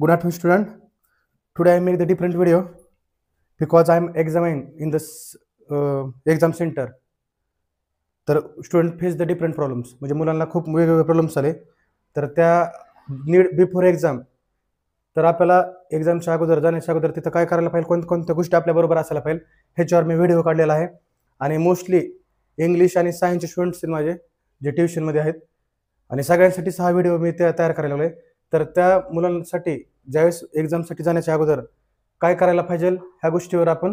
Good afternoon, student. Today I make the different video because I am examining in this exam center. तर student face the different problems म्हणजे मुलांना खूप वेगवेगळे problems आले. तर त्या नीड बिफोर एक्झाम तर आपल्याला एक्झामच्या अगोदर जाण्याच्या अगोदर तिथं काय करायला पाहिजे, कोणत्या गोष्टी आपल्याबरोबर असायला पाहिजे ह्याच्यावर मी व्हिडिओ काढलेला आहे. आणि मोस्टली इंग्लिश आणि सायन्सचे स्टुडंट्स माझे जे ट्युशनमध्ये आहेत आणि सगळ्यांसाठी 6 व्हिडिओ मी तयार करायला लागले. तर त्या मुलांसाठी ज्यावेळेस एक्झामसाठी जाण्याच्या अगोदर काय करायला पाहिजे ह्या गोष्टीवर आपण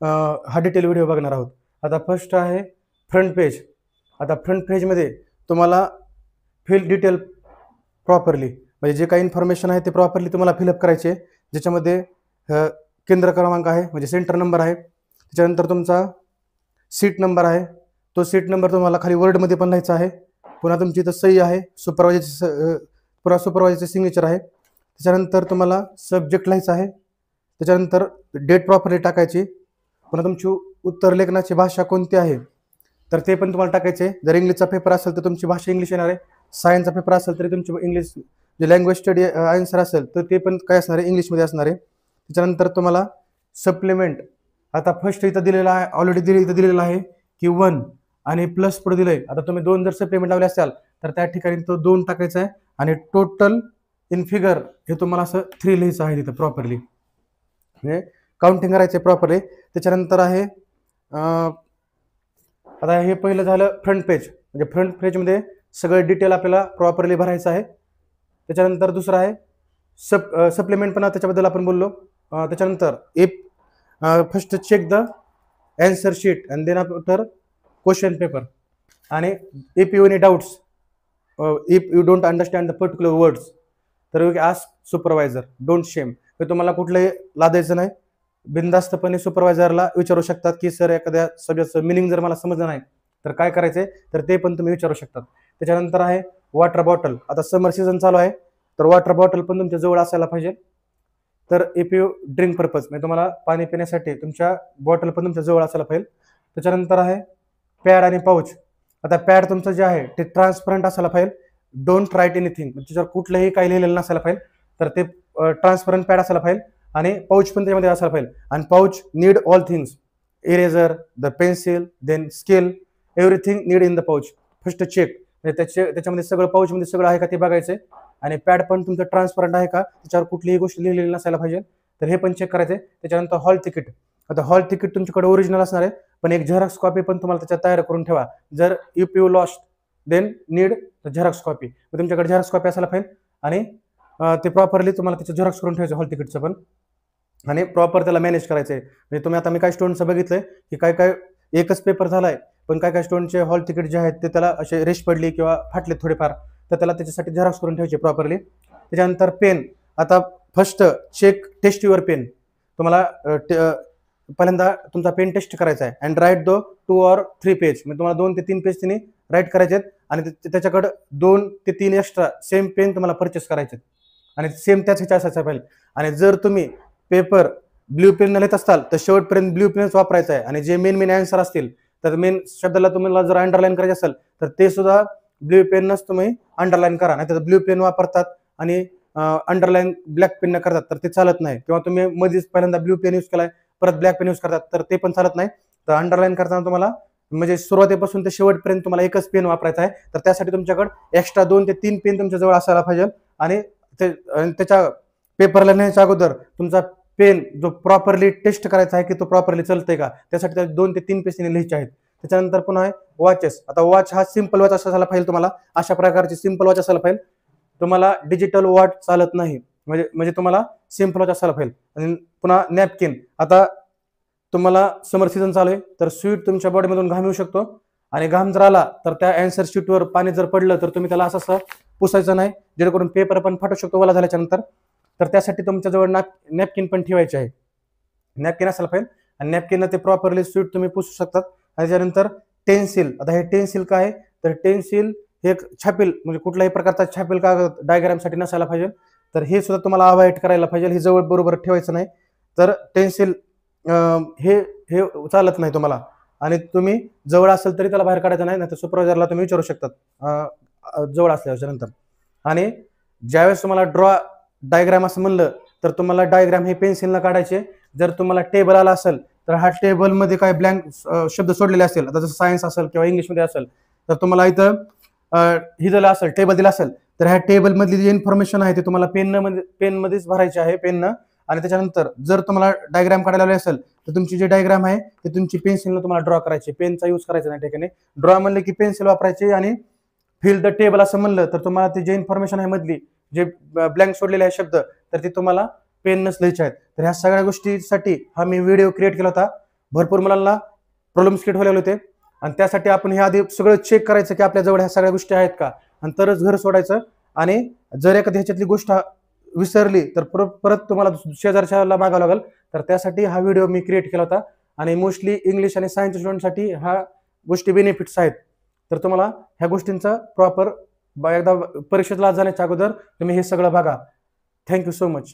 हा डिटेल व्हिडिओ बघणार आहोत. आता फर्स्ट आहे फ्रंट पेज. आता फ्रंट पेजमध्ये तुम्हाला फिल डिटेल प्रॉपरली म्हणजे जे काही इन्फॉर्मेशन आहे ते प्रॉपरली तुम्हाला फिलअप करायचे, ज्याच्यामध्ये केंद्र क्रमांक आहे म्हणजे सेंटर नंबर आहे, त्याच्यानंतर तुमचा सीट नंबर आहे, तो सीट नंबर तुम्हाला खाली वर्डमध्ये पण लिहायचा आहे, पुन्हा तुमची इथं सही आहे, सुपरवायझरची सिग्नेचर आहे, त्याच्यानंतर तुम्हाला सब्जेक्ट लिहायचा आहे, त्याच्यानंतर डेट प्रॉपरली टाकायची, पुन्हा तुमची उत्तर लेखनाची भाषा कोणती आहे तर ते पण तुम्हाला टाकायचे. जर इंग्लिशचा पेपर असेल तर तुमची भाषा इंग्लिश येणार आहे, सायन्सचा पेपर असेल तरी तुमची इंग्लिश जे लँग्वेज स्टडी आन्सर असेल तर ते पण काय असणार आहे, इंग्लिशमध्ये असणार आहे. त्याच्यानंतर तुम्हाला सप्लिमेंट. आता फर्स्ट इथं दिलेला आहे, ऑलरेडी इथं दिलेला आहे की 1 आणि प्लस पुढे दिलंय. आता तुम्ही 2 जर सप्लिमेंट लावले असाल तर त्या ठिकाणी तो 2 टाकायचा आहे आणि टोटल इन फिगर हे तुम्हाला असं 3 लिहायचं आहे तिथं प्रॉपरली, म्हणजे काउंटिंग करायचे प्रॉपरली. त्याच्यानंतर आहे आता हे पहिलं झालं फ्रंट पेज, म्हणजे फ्रंट पेजमध्ये सगळं डिटेल आपल्याला प्रॉपरली भरायचं आहे. त्याच्यानंतर दुसरं आहे सप्लिमेंट, पण त्याच्याबद्दल आपण बोललो. त्याच्यानंतर first check the answer sheet and then after question paper. आणि if you any doubts, if you don't understand the particular words तर you ask supervisor, don't shame. तर तुम्हाला कुठलंही लादायचं नाही, बिनधास्तपणे सुपरवायझरला विचारू शकतात की सर एखाद्या सब्जेक्टचं मिनिंग जर मला समजलं नाही तर काय करायचंय, तर ते पण तुम्ही विचारू शकतात. त्याच्यानंतर आहे वॉटर बॉटल. आता समर सीझन चालू आहे तर वॉटर बॉटल पण तुमच्या जवळ असायला पाहिजे. तर इफ यू ड्रिंक पर्पज म्हणजे तुम्हाला पाणी पिण्यासाठी तुमच्या बॉटल पण तुमच्या जवळ असायला पाहिजे. त्याच्यानंतर आहे पॅड आणि पाऊच. आता पॅड तुमचं जे आहे ते ट्रान्सपरंट असायला पाहिजे, डोंट राईट एनिथिंग, त्याच्यावर कुठलंही काही लिहिलेलं नसायला पाहिजे, तर ते ट्रान्सपरंट पॅड असायला पाहिजे. आणि पाऊच पण त्यामध्ये असायला पाहिजे. आणि pouch need all things, eraser, the pencil, then scale, everything need in the pouch. First check म्हणजे त्याच्यामध्ये सगळं पाऊचमध्ये सगळं आहे का ते बघायचं. आणि पॅड पण तुमचं ट्रान्सपरंट आहे का, त्याच्यावर कुठलीही गोष्ट लिहिलेली नसायला पाहिजे, तर हे पण चेक करायचं. त्याच्यानंतर हॉल तिकीट. आता हॉल तिकीट तुमच्याकडे ओरिजिनल असणार आहे, पण एक झेरॉक्स कॉपी पण तुम्हाला त्याच्यात तयार करून ठेवा. जर if you lost then need the Xerox copy, तुमच्याकडे झेरॉक्स कॉपी असायला पाहिजे आणि ते प्रॉपरली तुम्हाला त्याचं झेरॉक्स करून ठेवायचं हॉल तिकीटचं पण, आणि प्रॉपर त्याला मॅनेज करायचं आहे. म्हणजे तुम्ही आता मी काही स्टुडंटचं बघितलंय की काय एकच पेपर झालाय पण काय स्टुडंटचे हॉल तिकीट जे आहेत ते त्याला असे रेश पडली किंवा फाटले थोडेफार, तर त्याला त्याच्यासाठी झेरॉक्स करून ठेवायचे प्रॉपरली. त्याच्यानंतर पेन. आता first check test your pen. तुम्हाला पहिल्यांदा तुमचा पेन टेस्ट करायचा आहे and write the 2 or 3 page, म्हणजे तुम्हाला 2 ते 3 पेज तिने राईट करायचे आहेत आणि त्याच्याकडे 2 ते 3 एक्स्ट्रा सेम पेन तुम्हाला परचेस करायचे आणि सेम त्याच ह्याच्या असायचं पाहिजे. आणि जर तुम्ही पेपर ब्ल्यू पेन लिहित असाल तर शेवटपर्यंत ब्ल्यू पेनच वापरायचा आहे. आणि जे मेन आन्सर असतील तर मेन शब्दाला तुम्हाला जर अंडरलाईन करायचे असेल तर ते सुद्धा ब्ल्यू पेनच तुम्ही अंडरलाईन करा, नाही तर ब्ल्यू पेन वापरतात आणि अंडरलाईन ब्लॅक पेन करतात तर ते चालत नाही. किंवा तुम्ही मध्येच पहिल्यांदा ब्ल्यू पेन यूज केलाय परत ब्लॅक पेन यूज करतात तर ते पण चालत नाही. तर अंडरलाईन करताना तुम्हाला म्हणजे सुरुवातीपासून ते शेवटपर्यंत तुम्हाला एकच पेन वापरायचा आहे. तर त्यासाठी तुमच्याकडे एक्स्ट्रा 2 ते 3 पेन तुमच्या जवळ असायला पाहिजे. आणि त्याच्या पेपरला नेण्याच्या अगोदर तुमचा पेन जो प्रॉपरली टेस्ट करायचा आहे की तो प्रॉपरली चालतंय का, त्यासाठी त्या 2 ते 3 पेज लिहायचे आहेत. त्याच्यानंतर पुन्हा आहे वॉचेस. आता वॉच हा सिंपल वॉच असायला पाहिजे, तुम्हाला अशा प्रकारची सिंपल वॉच असायला पाहिजे. तुम्हाला डिजिटल वॉच चालत नाही, म्हणजे तुम्हाला सिंपल वॉच असायला पाहिजे. आणि पुन्हा नॅपकिन. आता तुम्हाला समर सीझन चालू आहे तर स्वीट तुमच्या बॉडीमधून घाम येऊ शकतो आणि घाम जर आला तर त्या आन्सर शीटवर पाणी जर पडलं तर तुम्ही त्याला असं पुसायचं नाही, जेणेकरून पेपर पण फाटू शकतो ओला झाल्याच्या नंतर. तर त्यासाठी तुमच्याजवळ नॅपकिन पण ठेवायचे आहे, नॅपकिन असायला पाहिजे. आणि नॅपकिन ते प्रॉपरली स्वीट तुम्ही पुसू शकतात. त्याच्यानंतर टेन्सिल. आता हे टेन्सिल काय आहे तर टेन्सिल हे एक छापील म्हणजे कुठल्याही प्रकारचा छापील कागद डायग्रामसाठी नसायला पाहिजे, तर हे सुद्धा तुम्हाला अवॉइड करायला पाहिजे, हे जवळ बरोबर ठेवायचं नाही. तर टेन्सिल हे चालत नाही तुम्हाला. आणि तुम्ही जवळ असेल तरी त्याला बाहेर काढायचं नाही, तर सुपरवायझरला तुम्ही विचारू शकतात जवळ असल्याच्या नंतर. आणि ज्यावेळेस तुम्हाला ड्रॉ डायग्राम असं म्हणलं तर तुम्हाला डायग्राम हे पेन्सिलनं काढायचे. जर तुम्हाला टेबल आला असेल तर हा टेबलमध्ये काय ब्लँक शब्द सोडलेले असेल, आता जसं सायन्स असेल किंवा इंग्लिशमध्ये असेल तर तुम्हाला इथं ही दिलं असेल, टेबल दिलं असेल तर ह्या टेबलमधली जी इन्फॉर्मेशन आहे ते तुम्हाला पेनमध्येच भरायची आहे, पेननं. आणि त्याच्यानंतर जर तुम्हाला डायग्राम काढायला लावली असेल तर तुमची जी डायग्राम आहे ते तुमची पेन्सिलनं तुम्हाला ड्रॉ करायची, पेनचा यूज करायचा नाही ठिकाणी. ड्रॉ म्हणलं की पेन्सिल वापरायची. आणि फिल द टेबल असं म्हणलं तर तुम्हाला ते जे इन्फॉर्मेशन आहे मधली, जे ब्लँक सोडलेले आहे शब्द, तर ते तुम्हाला पेननंच लिहायचे आहेत. तर ह्या सगळ्या गोष्टीसाठी हा मी व्हिडिओ क्रिएट केला होता. भरपूर मुलांना प्रॉब्लेम्स क्रिएट व्हायला होते आणि त्यासाठी आपण हे आधी सगळं चेक करायचं की आपल्याजवळ ह्या सगळ्या गोष्टी आहेत का, आणि तरच घर सोडायचं. आणि जर एखादी ह्याच्यातली गोष्ट विसरली तर परत तुम्हाला शेजारच्याला मागावं लागेल. तर त्यासाठी हा व्हिडिओ मी क्रिएट केला होता. आणि मोस्टली इंग्लिश आणि सायन्स स्टुडंटसाठी ह्या गोष्टी बेनिफिट्स आहेत. तर तुम्हाला ह्या गोष्टींचा प्रॉपर एकदा परीक्षेला जाण्याच्या अगोदर तुम्ही हे सगळं बघा. Thank you so much.